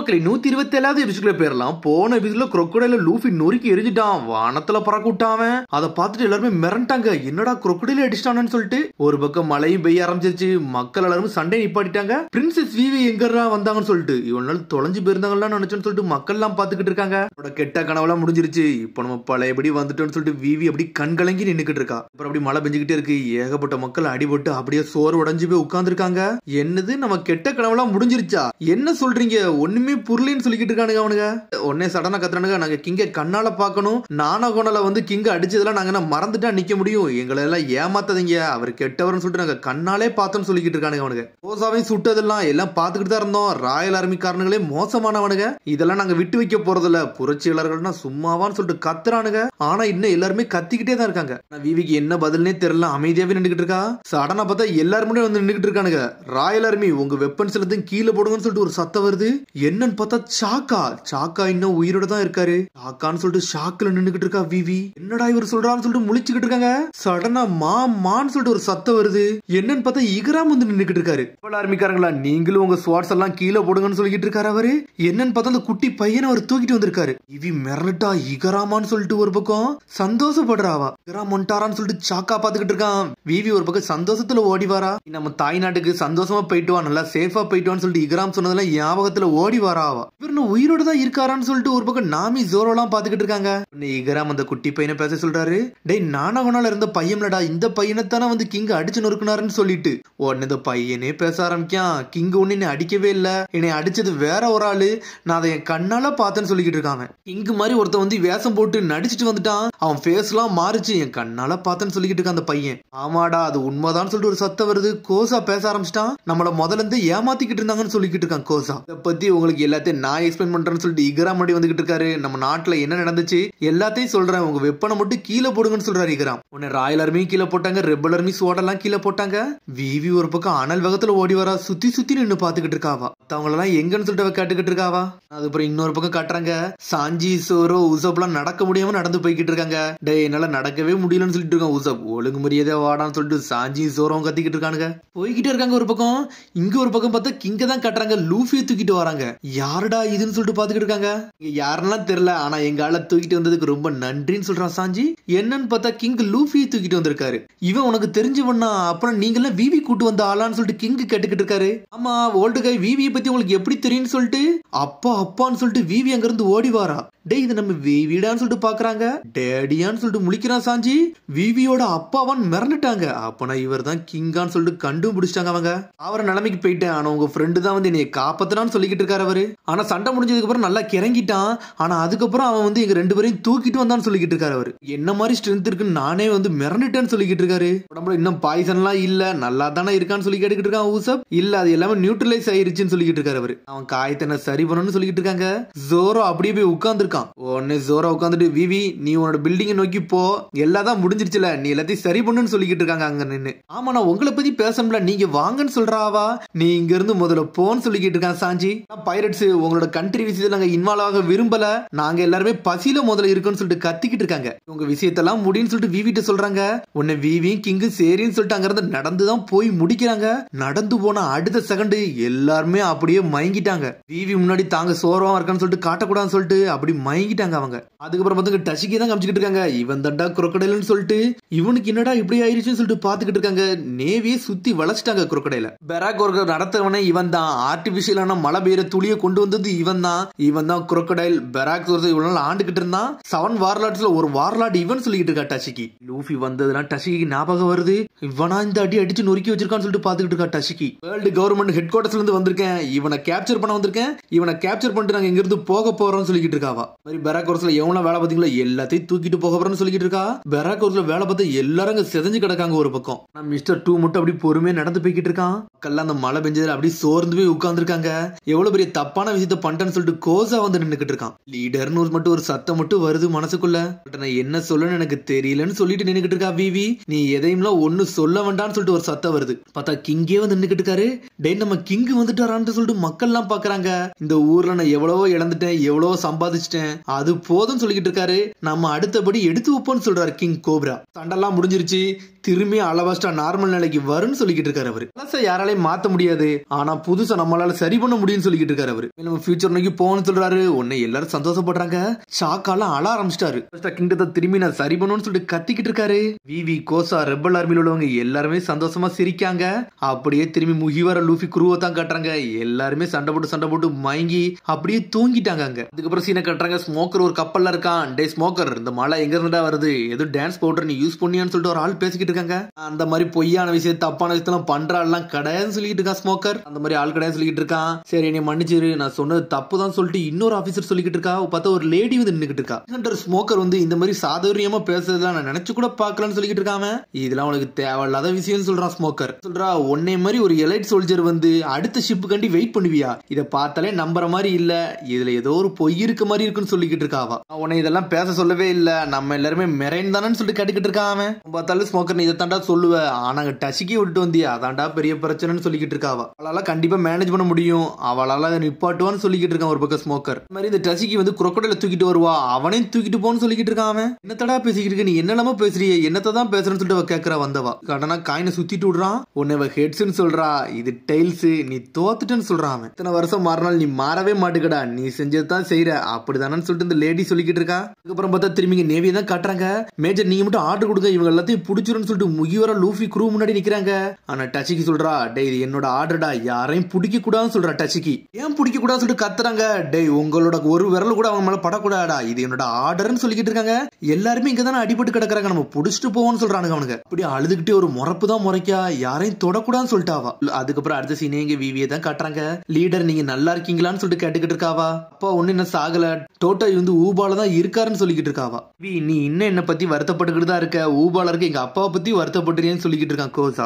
மக்களே 127வது எபிசோட்ல பேரலாம். போன எபிசோட்ல crocodile லூஃபி நொறுக்கி எரிஞ்சிட்டான், வானத்துல பறக்க விட்டான். அதை பார்த்துட்டு எல்லாருமே மிரண்டாங்க, என்னடா crocodile அடிச்சிட்டானு சொல்லிட்டு. ஒரு பக்கம் மழையும் பெய்ய ஆரம்பிச்சிருச்சு, மக்கள் எல்லாரும் சண்டை நிப்பாட்டிட்டாங்க. பிரின்சஸ் விவி எங்கடா வந்தாங்கன்னு சொல்லிட்டு இவ்வளவு நாள் தொலைஞ்சு போயிருந்தாங்கன்னு நினைச்சேன்னு சொல்லிட்டு மக்கள் எல்லாம் பாத்துக்கிட்டு இருக்காங்க. அவரோட கெட்ட கனவெல்லாம் முடிஞ்சிருச்சு, இப்ப நம்ம பழையபடி வந்துட்டோம்னு சொல்லிட்டு விவி அப்படி கண் கலங்கி நின்னுக்கிட்டு இருக்கா. அப்புறம் அப்படி மழை பெஞ்சுக்கிட்டே இருக்கு, ஏகப்பட்ட மக்கள் அடிபட்டு அப்படியே சோறு உடைஞ்சு போய் உட்கார்ந்து இருக்காங்க. என்னது நம்ம கெட்ட கனவெல்லாம் முடிஞ்சிருச்சா, என்ன சொல்றீங்க, ஒண்ணுமே புரியலன்னு சொல்லிக்கிட்டு இருக்கானுங்க அவனுங்க. உடனே சடனா கத்துறானுங்க, நாங்க கிங்க கண்ணால பாக்கணும், நானகோனால வந்து கிங்க அடிச்சதெல்லாம் நாங்க மறந்துட்டா நிக்க முடியும், எங்களை எல்லாம் ஏமாத்தாதீங்க, அவர் கெட்டவர்னு சொல்லிட்டு நாங்க கண்ணாலே பார்த்தோம்னு சொல்லிக்கிட்டு இருக்கானுங்க அவனுங்க. கோசாவையும் சுட்டதெல்லாம் எல்லாம் பாத்துக்கிட்டு தான் இருந்தோம், ராயல் ஆர்மிக்காரனுங்களே மோசமானவனுங்க, இதெல்லாம் நாங்க விட்டு வைக்க போறதில்ல, புரட்சியாளர்கள்னா சும்மாவான்னு சொல்லிட்டு கத்துறானுங்க. ஆனா இன்னும் எல்லாருமே கத்திக்கிட்டே தான் இருக்காங்க. விவிக்கு என்ன பதில்னே தெரியல, அமைதியாவே நின்றுகிட்டு இருக்கா. சடனா பார்த்தா எல்லாருமே வந்து நின்றுகிட்டு இருக்கானுங்க. ராயல் ஆர்மி உங்க வெப்பன்ஸ் எல்லாத்தையும் கீழே போடுங்கன்னு சொல்லிட்டு ஒரு சத்தம் வருது. என்னன்னு பார்த்தா சாக்கா இன்னும் உயிரோட தான் இருக்காரு. சாக்கான்னு சொல்லிட்டு ஷாக்ல நின்னுகிட்டு இருக்கா விவி. என்னடா இவர் சொல்றான்னு சொல்லிட்டு முழிச்சுக்கிட்டு இருக்காங்க. சடனா மான்னு சொல்லிட்டு ஒரு சத்தம் வருது. என்னன்னு பார்த்தா இகராம் வந்து நின்னுகிட்டு இருக்காரு. ஆரம்பிக்காரங்களா, நீங்களும் உங்க ஸ்வாட்ஸ் எல்லாம் கீழே போடுங்கன்னு சொல்லிட்டு இருக்காரு அவரு. என்னன்னு பார்த்தா அந்த குட்டி பையனை அவர் தூக்கிட்டு வந்திருக்காரு. விவி மிரண்டுட்டா, இகராமான்னு சொல்லிட்டு ஒரு பக்கம் சந்தோஷப்படுறாவா. இகராம் ஒன்டாரான்னு சொல்லிட்டு சாக்கா பாத்துக்கிட்டு இருக்கான். விவி ஒரு பக்கம் சந்தோஷத்துல ஓடி வாரா. நம்ம தாய் நாட்டுக்கு சந்தோஷமா போயிட்டு வா, நல்லா சேஃபா போயிட்டு வான்னு சொல்லிட்டு இகராம் சொன்னதெல்லாம் ஞாபகத்துல ஓடி வாராவா. இவர் உயிரோட தான் இருக்காரான்னு சொல்லிட்டு ஒரு பக்கம் நாமி ஜோரோலாம் பாத்துக்கிட்டு இருக்காங்க. இகராம் அந்த குட்டி பையனை பேச சொல்றாரு, டேய் நானகோனால இருந்த பையன்லடா, இந்த பையனைத்தானே வந்து கிங் அடிச்சு நொறுக்குனாருன்னு சொல்லிட்டு உடனே இந்த பையனே பேச ஆரம்பிக்கான். கிங் ஒன்னு என்னை அடிக்கவே இல்ல, என்னை அடிச்சது வேற ஒரு ஆளு, நான் அதை என் கண்ணால பார்த்தேன்னு சொல்லிக்கிட்டு இருக்காங்க. கிங் மாதிரி ஒருத்த வந்து வேஷம் போட்டு நடிச்சிட்டு வந்துட்டான், அவன் ஃபேஸ் எல்லாம் மாறிச்சு, என் கண்ணால பார்த்தேன்னு சொல்லிக்கிட்டு இருக்கான் அந்த பையன். ஆமாடா அது உண்மைதான் சொல்லிட்டு ஒரு சத்தம் வருது. கோசா பேச ஆரம்பிச்சிட்டான், நம்மள முதல்ல இருந்து ஏமாத்திக்கிட்டு இருந்தாங்கன்னு சொல்லிக்கிட்டு இருக்கான் கோசா. இதை பத்தி உங்களுக்கு எல்லாத்தையும் நான் எக்ஸ்பிளைன் பண்றேன்னு சொல்லிட்டு இகராம் முன்னாடி வந்துகிட்டு இருக்காரு. நம்ம நாட்டுல என்ன நடந்துச்சு எல்லாத்தையும் சொல்றேன், உங்க வெப்பனை மட்டும் கீழே போடுங்கன்னு சொல்றாரு இகராம். உடனே ராயல் ஆர்மியும் கீழே போட்டாங்க, ரெபல் ஆர்மி சோடெல்லாம் கீழே போட்டாங்க. விவி ஒரு பக்கம் அனல் வேகத்துல ஓடி வரா, சுத்தி நின்னு பாத்துக்கிட்டு இருக்காவா. அவங்க எல்லாம் எங்கன்னு சொல்லிட்டு கேட்டுக்கிட்டு இருக்காவா. அதுக்கப்புறம் இன்னொரு பக்கம் காட்டுறாங்க, சாஞ்சி சோரோ உசப்லாம் நடக்க முடியாம நடந்து போய்கிட்டு இருக்காங்க. டே என்னால நடக்கவே முடியலன்னு சொல்லிட்டு இருக்கான் உசப். ஒழுங்கு மரியாதை வாடான்னு சொல்லிட்டு சாஞ்சி சோரம் கத்திக்கிட்டு இருக்கானுங்க. போய்கிட்டே இருக்காங்க. ஒரு பக்கம் இங்க ஒரு பக்கம் பார்த்தா கிங்க தான் காட்டுறாங்க, லூஃபியை தூக்கிட்டு வராங்க. யாருடா இதுன்னு சொல்லிட்டு பாத்துக்கிட்டு இருக்காங்க. யாரெல்லாம் தெரியல, ஆனா எங்க ஆள தூக்கிட்டு வந்ததுக்கு ரொம்ப நன்றின்னு சொல்றான் சாஞ்சி. என்னன்னு பார்த்தா கிங் லூஃபியை தூக்கிட்டு வந்திருக்காரு. இவன் உனக்கு தெரிஞ்சவனா, அப்புறம் நீங்க எல்லாம் விவி கூட்டு வந்த ஆளான்னு சொல்லிட்டு கிங் கேட்டுக்கிட்டு இருக்காரு. ஆமா ஓல்டு கை, விவியை பத்தி உங்களுக்கு எப்படி தெரியும்னு சொல்லிட்டு அப்பான்னு சொல்லிட்டு விவி அங்க இருந்து ஓடி வாரா. டே இது நம்ம விவிடான்னு சொல்லிட்டு பாக்குறாங்க. டேடியான்னு சொல்லிட்டு முழிக்கிறான் சாஞ்சி. விவியோட அப்பாவான் மிரண்டுட்டாங்க. அப்பனா இவர் தான் கிங்கான்னு சொல்லிட்டு கண்டுபிடிச்சிட்டாங்க அவங்க. அவரை நிலைமைக்கு போயிட்டேன், ஆனா உங்க ஃப்ரெண்டு தான் வந்து என்னை காப்பாத்தனான்னு சொல்லிக்கிட்டு இருக்காரு அவரு. ஆனா சண்டை முடிஞ்சதுக்கு அப்புறம் நல்லா கிறங்கிட்டான். ஆனா அதுக்கப்புறம் அவன் வந்து எங்க ரெண்டு பேரையும் தூக்கிட்டு வந்தான்னு சொல்லிக்கிட்டு இருக்காரு அவரு. என்ன மாதிரி ஸ்ட்ரென்த் இருக்குன்னு நானே வந்து மிரண்டுட்டேன்னு சொல்லிக்கிட்டு இருக்காரு. உடம்புல இன்னும் பாய்சன் எல்லாம் இல்ல, நல்லா தானே இருக்கான்னு சொல்லி கேட்டுக்கிட்டு இருக்கான் ஊசப். இல்ல அது எல்லாமே நியூட்ரலைஸ் ஆயிருச்சுன்னு சொல்லிக்கிட்டு இருக்காரு அவரு. அவன் காயத்தனை சரி பண்ணணும்னு சொல்லிக்கிட்டு இருக்காங்க. ஜோரோ அப்படியே போய் உட்கார்ந்துருக்கான். உடனே ஜோரோ உட்காந்துட்டு, விவி நீ உன்னோட பில்டிங்கை நோக்கி போ, எல்லாம் முடிஞ்சிருச்சுல, நீ எல்லாத்தையும் சரி பண்ணுன்னு சொல்லிக்கிட்டு இருக்காங்க அங்க நின்னு. ஆமா நான் உங்களை பத்தி பேசணும்ல, நீங்க வாங்கன்னு சொல்றாவா, நீ இங்க இருந்து முதல்ல போன்னு சொல்லிக்கிட்டு இருக்கான் சாஞ்சி. பைரட்ஸ் உங்களோட கண்ட்ரி விஷயத்துல நாங்க இன்வால்வ் ஆக விரும்பல, நாங்க எல்லாருமே பசியில முதல்ல இருக்குன்னு சொல்லிட்டு கத்திக்கிட்டு இருக்காங்க. உங்க விஷயத்தெல்லாம் முடின்னு சொல்லிட்டு விவிட்ட சொல்றாங்க. உன்னை விவியும் கிங்கு சரின்னு சொல்லிட்டு அங்க இருந்து நடந்துதான் போய் முடிக்கிறாங்க. நடந்து போன அடுத்த செகண்ட் எல்லாருமே அப்படியே மயங்கிட்டாங்க. விவி முன்னாடி தாங்க சோரமா இருக்கான்னு சொல்லிட்டு காட்டக்கூடாதுன்னு சொல்லிட்டு அப்படி மயங்கிட்டாங்க அவங்க. அதுக்கப்புறம் வந்து டஷிகி தான் காமிச்சுக்கிட்டு இருக்காங்க, இவன் தண்டா crocodileன்னு சொல்லிட்டு. இவனுக்கு என்னடா இப்படி ஆயிருச்சுன்னு சொல்லிட்டு பாத்துக்கிட்டு இருக்காங்க. நேவியே சுத்தி வளைச்சிட்டாங்க crocodile. பெராக் ஒரு நடத்துறவனே இவன் தான், ஆர்டிபிஷியலான மழை பெய்யற துளியை கொண்டு வந்தது இவன் தான் crocodile. பெராக் இவ்வளவு நாள் ஆண்டுகிட்டு இருந்தான். 7 வார்லாட்ஸ்ல ஒரு வார்லாட் இவன் சொல்லிக்கிட்டு இருக்கா டஷிகி. லூஃபி வந்ததுனா டஷிக்கு ஞாபகம் வருது, இவனா இந்த அடி அடிச்சு நொறுக்கி வச்சிருக்கான்னு சொல்லிட்டு பாத்துக்கிட்டு இருக்கா டஷிகி. வேர்ல்டு கவர்மெண்ட் ஹெட் குவார்டர்ஸ்ல இருந்து வந்திருக்கேன், இவனை கேப்சர் பண்ண வந்திருக்கேன், இவனை கேப்சர் பண்ணிட்டு நாங்க இங்க இருந்து போக போறோம்னு சொல்லிக்கிட்டு இருக்காவா. மாதிரி பெராக் கோர்ஸ்ல எவ்வளவு வேலை பாத்தீங்களா, எல்லாத்தையும் தூக்கிட்டு போக போறோம்னு சொல்லிக்கிட்டு இருக்கா. பெராக் கோர்ஸ்ல வேலை பார்த்து எல்லாரும் செதஞ்சு கிடக்காங்க. ஒரு பக்கம் மிஸ்டர் 2 மட்டும் அப்படி பொறுமையா நடந்து போய்கிட்டு இருக்கான். மக்கள் அந்த மழை பெஞ்சதுல அப்படி சோர்ந்து போய் உட்கார்ந்து இருக்காங்க. எவ்வளவு பெரிய தப்பான விஷயத்த பண்ணிட்டேன்னு சொல்லிட்டு கோசா வந்து நின்னுக்கிட்டு இருக்கான். லீடர்னு மட்டும் ஒரு சத்தம் மட்டும் வருது மனசுக்குள்ள. நான் என்ன சொல்லணும்னு எனக்கு தெரியலன்னு சொல்லிட்டு நின்னுக்கிட்டு இருக்கா விவி. நீ எதையும் ஒண்ணு சொல்ல வேண்டாம்னு சொல்லிட்டு ஒரு சத்தம் வருது. பார்த்தா கிங்கே வந்து நின்னுக்கிட்டு இருக்காரு. டே நம்ம கிங் வந்துட்டாரான்னு சொல்லிட்டு மக்கள் எல்லாம் பாக்குறாங்க. இந்த ஊர்ல நான் எவ்வளவோ இழந்துட்டேன், எவ்வளவோ சம்பாதிச்சிட்டேன், ஆரம்பிச்சிட்டேன், அது போதும் சொல்லிக்கிட்டு இருக்காரு. நம்ம அடுத்தபடி எடுத்து வைப்போம்னு சொல்றாரு கிங் கோப்ரா. சண்டெல்லாம் முடிஞ்சிருச்சு, திரும்பி அலபாஸ்டா நார்மல் நிலைக்கு வரும்னு சொல்லிக்கிட்டு இருக்காரு அவரு. பழச யாராலையும் மாத்த முடியாது, ஆனா புதுசா நம்மளால சரி பண்ண முடியும்னு சொல்லிக்கிட்டு இருக்காரு அவரு. நம்ம ஃபியூச்சர் நோக்கி போகணும்னு சொல்றாரு. உன்னை எல்லாரும் சந்தோஷப்படுறாங்க. ஷாக்காலாம் அழ ஆரம்பிச்சிட்டாரு. கிங்டத்தை திரும்பி நான் சரி பண்ணணும்னு சொல்லிட்டு கத்திக்கிட்டு இருக்காரு. விவி கோசா ரெபல் ஆர்மியில் உள்ளவங்க எல்லாருமே சந்தோஷமா சிரிக்காங்க. அப்படியே திரும்பி முகிவர லூஃபி குருவை தான் காட்டுறாங்க. எல்லாருமே சண்டை போட்டு மயங்கி அப்படியே தூங்கிட்டாங்க அங்க. அதுக்கப்புறம் சீனை கட்டுறாங்க. ஸ்மோக்கர் ஒரு கப்பல்ல இருக்கான். டே ஸ்மோக்கர், இந்த மழை எங்க இருந்தா வருது, ஏதோ டான்ஸ் பவுடர் நீ யூஸ் பண்ணியான்னு சொல்லிட்டு ஒரு ஆள் பேசிக்கிட்டு இருக்காங்க. அந்த மாதிரி பொய்யான விஷயம் தப்பான விஷயத்தெல்லாம் பண்றாள்லாம் கிடையாதுன்னு சொல்லிட்டு இருக்கான் ஸ்மோக்கர். அந்த மாதிரி ஆள் கிடையாது சொல்லிட்டு இருக்கான். சரி என்னை மன்னிச்சிரு, நான் சொன்னது தப்பு தான் சொல்லிட்டு இன்னொரு ஆபீசர் சொல்லிக்கிட்டு இருக்கா. பார்த்தா ஒரு லேடி வந்து நின்னுக்கிட்டு இருக்கா. ஸ்மோக்கர் வந்து இந்த மாதிரி சாதுரியமா பேசுறதுலாம் நான் நினைச்சு கூட பாக்கலாம்னு சொல்லிக்கிட்டு இருக்காம. இதெல்லாம் உனக்கு தேவையில்லாத விஷயம் சொல்றான் ஸ்மோக்கர். சொல்றா, உன்னை மாதிரி ஒரு எலைட் சோல்ஜர் வந்து அடுத்த ஷிப் கண்டி வெயிட் பண்ணுவியா? இதை பார்த்தாலே நம்புற மாதிரி இல்ல, இதுல ஏதோ ஒரு பொய் இருக்க மாதிரி இருக்குன்னு சொல்லிக்கிட்டு இருக்காவா. உன்னை இதெல்லாம் பேச சொல்லவே இல்ல, நம்ம எல்லாருமே மெரைன் தானு சொல்லிட்டு கேட்டுக்கிட்டு இருக்கான் அவன். பார்த்தாலும் ஸ்மோக்கர் நீ இதை தாண்டா சொல்லுவ, ஆனா டசிக்கி விட்டு வந்தியா, அதான்டா பெரிய பிரச்சனைன்னு சொல்லிக்கிட்டு இருக்காவா. அவளால கண்டிப்பா மேனேஜ் பண்ண முடியும், அவளால நிப்பாட்டுவான்னு சொல்லிக்கிட்டு இருக்கான் ஒரு பக்கம் ஸ்மோக்கர். இந்த மாதிரி இந்த டசிக்கி வந்து குரோக்கோடைல தூக்கிட்டு வருவா, அவனையும் தூக்கிட்டு போன்னு சொல்லிக்கிட்டு இருக்கான் அவன். என்னத்தடா பேசிக்கிட்டு இருக்க, நீ என்னெல்லாம பேசுறிய, என்னத்தை தான் பேசுறேன்னு சொல்லிட்டு அவ கேட்கறா. வந்தவா கடனா காயினை சுத்திட்டு விடுறான். உன்னை ஹெட்ஸ்ன்னு சொல்றா, இது டெய்ல்ஸ், நீ தோத்துட்டேன்னு சொல்றான் அவன். இத்தனை வருஷம் மாறினால் நீ மாறவே மாட்டுக்கடா, நீ செஞ்சதான் செய்யற அப்படிதானு சொல்லிட்டு இந்த லேடி சொல்லிக்கிட்டு இருக்கா. அதுக்கப்புறம் பார்த்தா திரும்பி நேவியை தான் காட்டுறாங்க. மேஜர் நீங்க மட்டும் ஆர்டர் கொடுங்க, இவங்க எல்லாத்தையும் பிடிச்சிருன்னு சொல்லிட்டு முகிவர லூஃபி குரூ முன்னாடி நிக்கிறாங்க. ஆனா டச்சிக்கு சொல்றா, டே இது என்னோட ஆர்டர்டா, யாரையும் பிடிக்க கூடாதுன்னு சொல்றா டச்சிக்கு. ஏன் பிடிக்க கூடாதுன்னு சொல்லிட்டு கத்துறாங்க. டே உங்களோட ஒரு விரல் கூட அவங்க மேல படக்கூடாடா, இது என்னோட ஆர்டர்னு சொல்லிக்கிட்டு இருக்காங்க. எல்லாருமே இங்க தானே அடிபட்டு கிடக்குறாங்க, நம்ம புடிச்சிட்டு போவோம்னு சொல்றானுங்க அவனுங்க. அப்படி அழுதுகிட்டே ஒரு முறப்பு தான் முறைக்கா, யாரையும் தொடக்கூடாதுன்னு சொல்லிட்டாவா. அதுக்கப்புறம் அடுத்த சீனே இங்க விவியை தான் காட்டுறாங்க. லீடர் நீங்க நல்லா இருக்கீங்களான்னு சொல்லிட்டு கேட்டுக்கிட்டு இருக்காவா. அப்பா ஒண்ணு என்ன சாகல, டோட்டா வந்து ஊபால தான் இருக்காருன்னு சொல்லிக்கிட்டு இருக்காவா. நீ இன்னும் என்ன பத்தி வருத்தப்பட்டுக்கிட்டு தான் இருக்க, ஊபால இருக்க எங்க அப்பாவை பத்தி வருத்தப்பட்டுறேன்னு சொல்லிக்கிட்டு இருக்கான் கோசா.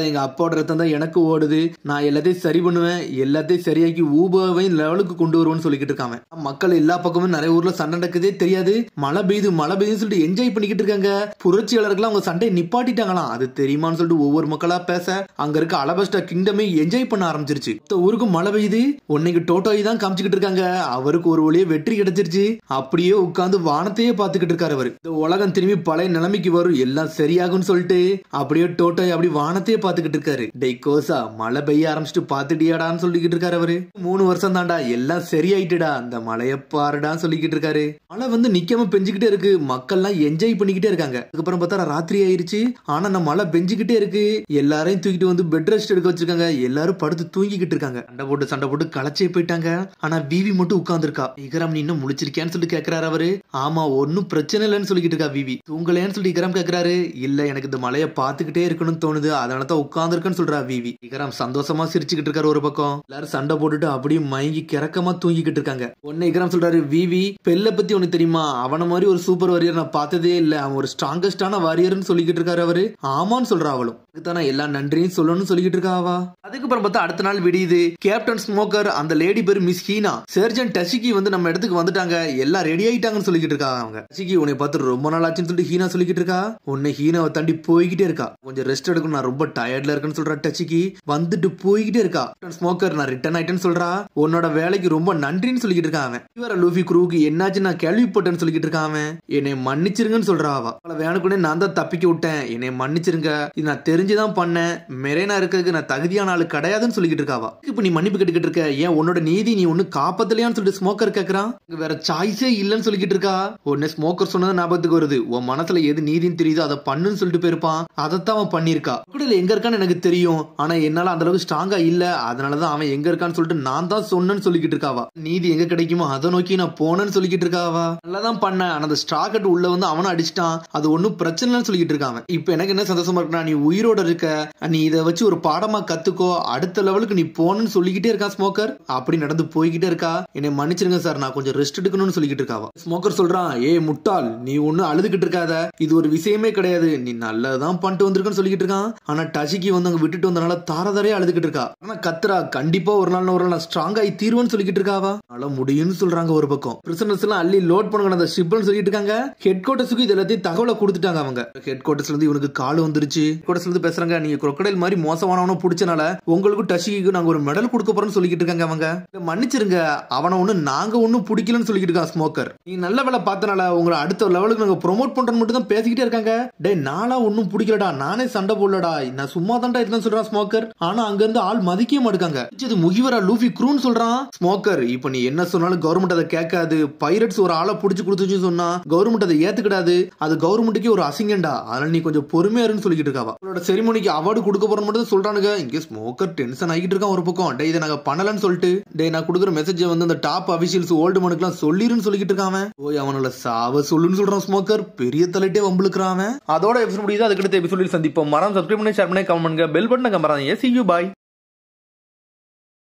எங்க அப்பாவோட ரத்தம் தான் எனக்கு ஓடுது, நான் எல்லாத்தையும் சரி பண்ணுவேன், எல்லாத்தையும் சரியாக்கி ஊபாவையும் லெவலுக்கு கொண்டு வருவேன்னு சொல்லிக்கிட்டு இருக்காங்க. மக்கள் எல்லா பக்கமும் நிறைய ஊர்ல சண்டை நடக்குதே தெரியாது, மழை பெய்யுதுன்னு சொல்லிட்டு என்ஜாய் பண்ணிக்கிட்டு இருக்காங்க. புரட்சியாளர்கள் அவங்க சண்டையை நிப்பாட்டிட்டாங்களாம், அது தெரியுமான்னு சொல்லிட்டு ஒவ்வொரு மக்களா பேச அங்க இருக்க அலபாஸ்டா கிங்டமே என்ஜாய் பண்ண ஆரம்பிச்சிருச்சு. ஊருக்கு மழை பெய்யுது, உன்னைக்கு டோட்டோயை தான் காமிச்சுக்கிட்டு இருக்காங்க. அவருக்கு ஒரு வழியே வெற்றி கிடைச்சிருச்சு. அப்படியே உட்கார்ந்து வானத்தையே பாத்துக்கிட்டு இருக்காரு அவரு. இந்த உலகம் திரும்பி பழைய நிலைமைக்கு வரும், எல்லாம் சரியாகும்னு சொல்லிட்டு அப்படியே டோட்டோயை அப்படி வானத்தையே பாத்துக்கிட்டு இருக்காரு. டே கோசா, மழை பெய்ய ஆரம்பிச்சுட்டு பாத்துட்டியாடான்னு சொல்லிக்கிட்டு இருக்காரு அவரு. 3 வருஷம் தான்டா, எல்லாம் சரியாயிட்டுடா, அந்த மழைய பாருடான்னு சொல்லிக்கிட்டு இருக்காரு. மழை வந்து நிக்காம பெஞ்சுக்கிட்டே இருக்கு, மக்கள் எல்லாம் என்ஜாய் பண்ணிக்கிட்டே இருக்காங்க. அதுக்கப்புறம் பார்த்தா ராத்திரி ஆயிருச்சு, ஆனா நம்ம மழை பெஞ்சுக்கிட்டே இருக்கு. எல்லாரையும் தூக்கிட்டு வந்து பெட் ரெஸ்ட் எடுக்க வச்சிருக்காங்க. எல்லாரும் படுத்து தூங்கிக்கிட்டு இருக்காங்க. சண்டை போட்டு களைச்சே போயிட்டாங்க. ஆனா விவி மட்டும் உட்கார்ந்து இருக்கா. இகராம் நீ இன்னும் முழிச்சிருக்கியான்னு சொல்லிட்டு கேட்கிறாரு அவரு. ஆமா ஒன்னும் பிரச்சனை இல்லைன்னு சொல்லிக்கிட்டு இருக்கா விவி. தூங்கலையான்னு சொல்லிட்டு இகராம் கேட்கிறாரு. இல்ல எனக்கு இந்த மழையை பாத்துக்கிட்டே இருக்கணும்னு தோணுது, அதனாலதான் உட்கார்ந்து இருக்கேன்னு சொல்றா விவி. இகராம் சந்தோஷமா சிரிச்சுக்கிட்டு இருக்காரு ஒரு பக்கம். எல்லாரும் சண்டை போட்டுட்டு அப்படியே மயங்கி கிறக்கமா தூங்கிக்கிட்டு இருக்காங்க. உடனே இகராம் சொல்றாரு, விவி பெல்ல பத்தி உனக்கு தெரியுமா, அவன மாதிரி ஒரு சூப்பர் வாரியர் நான் பார்த்ததே இல்ல, அவன் ஒரு ஸ்ட்ராங்கஸ்டான வாரியர்னு சொல்லிக்கிட்டு இருக்காரு அவரு. ஆமான்னு சொல்றா அவளும். அதுதானே எல்லா நன்றியும் சொல்லணும்னு சொல்லிக்கிட்டு இருக்காவா. அதுக்கப்புறம் பார்த்தா அடுத்த நாள் விடியுது. கேப்டன் ஸ்மோக்கர், அந்த லேடி பேரு மிஸ் ஹீனா, சர்ஜன் டஷிகி வந்து நம்ம இடத்துக்கு வந்துட்டாங்க, எல்லாம் ரெடி ஆயிட்டாங்கன்னு சொல்லிக்கிட்டு இருக்காங்க அவங்க. டஷிகி உன்னை பார்த்து ரொம்ப நாள் ஆச்சுன்னு சொல்லிட்டு ஹீனா சொல்லிக்கிட்டு இருக்கா. உன்னை ஹீனாவை தாண்டி போய்கிட்டே இருக்கா. கொஞ்சம் ரெஸ்ட் எடுக்கணும், நான் ரொம்ப டயர்ட்ல இருக்கேன்னு சொல்றா டஷிகி. வந்துட்டு போய்கிட்டே இருக்கா. ஸ்மோக்கர் நான் ரிட்டர்ன் ஆயிட்டேன்னு சொல்றா. உன்னோட வேலைக்கு ரொம்ப நன்றின்னு சொல்லிக்கிட்டு இருக்கான் அவன். இவர லூஃபி குரூவுக்கு என்னாச்சு நான் கேள்விப்பட்டேன்னு சொல்லிக்கிட்டு இருக்கான் அவன். என்னை மன்னிச்சிருங்கன்னு சொல்றா அவ. வேணுக்குனே நான் தான் தப்பிக்க விட்டேன், என்னை மன்னிச்சிருங்க, இது நான் தெரிஞ்சுதான் பண்ணேன், மெரேனா இருக்கிறதுக்கு நான் தகுதியான ஆளு கிடையாதுன்னு சொல்லிக்கிட்டு இருக்காவா. இப்ப நீ மன்னிப்பு கேட்டுக்கிட்டு இருக்க, ஏன் உன்னோட நீதி நீ ஒண்ணு காப்பாத்தலையான்னு சொல்லிட்டு ஸ்மோக்கர் கேக்குறான். வேற சாய்ஸே இல்லன்னு சொல்லிக்கிட்டு இருக்கா. உடனே ஸ்மோக்கர் சொன்னது ஞாபகத்துக்கு வருது. உன் மனசுல எது நீதின்னு தெரியுதோ அதை பண்ணுன்னு சொல்லிட்டு போயிருப்பான், அதைத்தான் அவன் பண்ணிருக்கா. எங்க இருக்கான்னு எனக்கு தெரியும், ஆனா என்னால அந்த அளவுக்கு ஸ்ட்ராங்கா இல்ல, அதனாலதான் அவன் எங்க இருக்கான்னு சொல்லிட்டு நான் தான் சொன்னேன்னு சொல்லிக்கிட்டு இருக்காவா. நீதி எங்க கிடைக்குமோ அதை நோக்கி நான் போனேன்னு சொல்லிக்கிட்டு இருக்காவா. நல்லாதான் பண்ண, அந்த ஸ்ட்ராக்கெட் உள்ள வந்து அவனை அடிச்சிட்டான், அது ஒன்னும் பிரச்சனை இல்லைன்னு சொல்லிக்கிட்டு இருக்காங்க. இப்ப எனக்கு என்ன சந்தோஷமா இருக்குன்னா, நீ உயிரோட இருக்க, நீ இதை வச்சு ஒரு பாடமா கத்துக்கோ, அடுத்த லெவலுக்கு நீ போனன்னு சொல்லிக்கிட்டே இருக்கா ஸ்மோக்கர். அப்படி நடந்து போய்கிட்டே இருக்கா. என்னை மன்னிச்சிருங்க சார், நான் கொஞ்சம் ரெஸ்ட் எடுக்கணும்னு சொல்லிக்கிட்டு இருக்காவா. ஸ்மோக்கர் சொல்றான், ஏ முட்டாள், நீ ஒண்ணு அழுதுகிட்டு இருக்காத, இது ஒரு விஷயமே கிடையாது, நீ நல்லதான் பண்ணிட்டு வந்திருக்கன்னு சொல்லிக்கிட்டு இருக்கான். ஆனா டஷிகி வந்து அங்க விட்டுட்டு வந்தனால தாரதாரே அழுதுகிட்டு இருக்கா. ஆனா கத்ரா கண்டிப்பா ஒரு நாள் நான் ஸ்ட்ராங் ஆகி தீர்வுன்னு சொல்லிக்கிட்டு இருக்காவா. அதனால முடியும்னு சொல்றாங்க ஒரு பக்கம். பிரிசனர்ஸ் எல்லாம் அள்ளி லோட் பண்ணுங்க அந்த ஷிப்னு சொல்லிட்டு இருக்காங்க. ஹெட் குவார்டர்ஸ்க்கு இது எல்லாத்தையும் தகவலை கொடுத்துட்டாங்க அவங்க. ஹெட் குவார்டர்ஸ்ல இருந்து இவனுக்கு கால் வந்துருச்சு. ஹெட் குவார்டர்ஸ்ல இருந்து பேசுறாங்க, நீங்க crocodile மாதிரி மோசமானவன பிடிச்சனால உங்களுக்கு டஷிக்கு நாங்க ஒரு மெடல் கொடுக்க போறோம்னு சொல்லிக்கிட்டு இருக்காங்க அவங்க. மன்னிச்சிருங்க, அவனை ஒண்ணு நாங்க ஒண்ணும் பிடிக்கலன்னு பிடிக்கலன்னு சொல்லிட்டு இருக்கான் ஸ்மோக்கர். நீங்க நல்ல வேலை பார்த்தனால உங்களை அடுத்த லெவலுக்கு நாங்க ப்ரோமோட் பண்றோம் மட்டும் தான் பேசிக்கிட்டே இருக்காங்க. டே நாளா ஒன்னும் பிடிக்கலடா, நானே சண்டை போடலடா, நான் சும்மா தான்டா இருக்கேன்னு சொல்றான் ஸ்மோக்கர். ஆனா அங்க இருந்து ஆள் மதிக்கவே மாட்டாங்க. இது முகிவரா லூஃபி க்ரூன்னு சொல்றான். ஸ்மோக்கர் இப்ப நீ என்ன சொன்னாலும் கவர்மெண்ட் அதை கேட்காது. பைரட்ஸ் ஒரு ஆளை புடிச்சு கொடுத்துச்சு சொன்னா கவர்மெண்ட் அதை ஏத்துக்கிடாது. அது கவர்மெண்ட்டுக்கே ஒரு அசிங்கண்டா. அதனால நீ கொஞ்சம் பொறுமையா இருன்னு சொல்லிட்டு இருக்காவா. அவளோட செரிமோனிக்கு அவார்டு கொடுக்க போறோம் மட்டும் சொல்றானுங்க. இங்க ஸ்மோக்கர் டென்ஷன் ஆகிட்டு இருக்கான் ஒரு பக்கம். டே இதை நாங்க பண்ணலன்னு சொல்லிட்டு டே நான் கொடுக்குற மெசேஜ் வந்து அந்த டாப் அபிஷியல்ஸ் ஓல்டு மனுக்குலாம் சொல்லிருன்னு சொல்லிட்டு இருக்கான். போய் அவனோட சாவ சொல்லுன்னு சொல்றான் ஸ்மோக்கர். பெரிய தலைட்டே வம்புலுக்குறான். அதோட எபிசோட் முடியுது. அதுக்கடுத்த எபிசோடில் சந்திப்போம். மறந்து சப்ஸ்கிரைப் பண்ணி ஷேர் பண்ணி கமெண்ட் பண்ணுங்க. பெல் பட்டனை கம்பறாதீங்க. See you bye.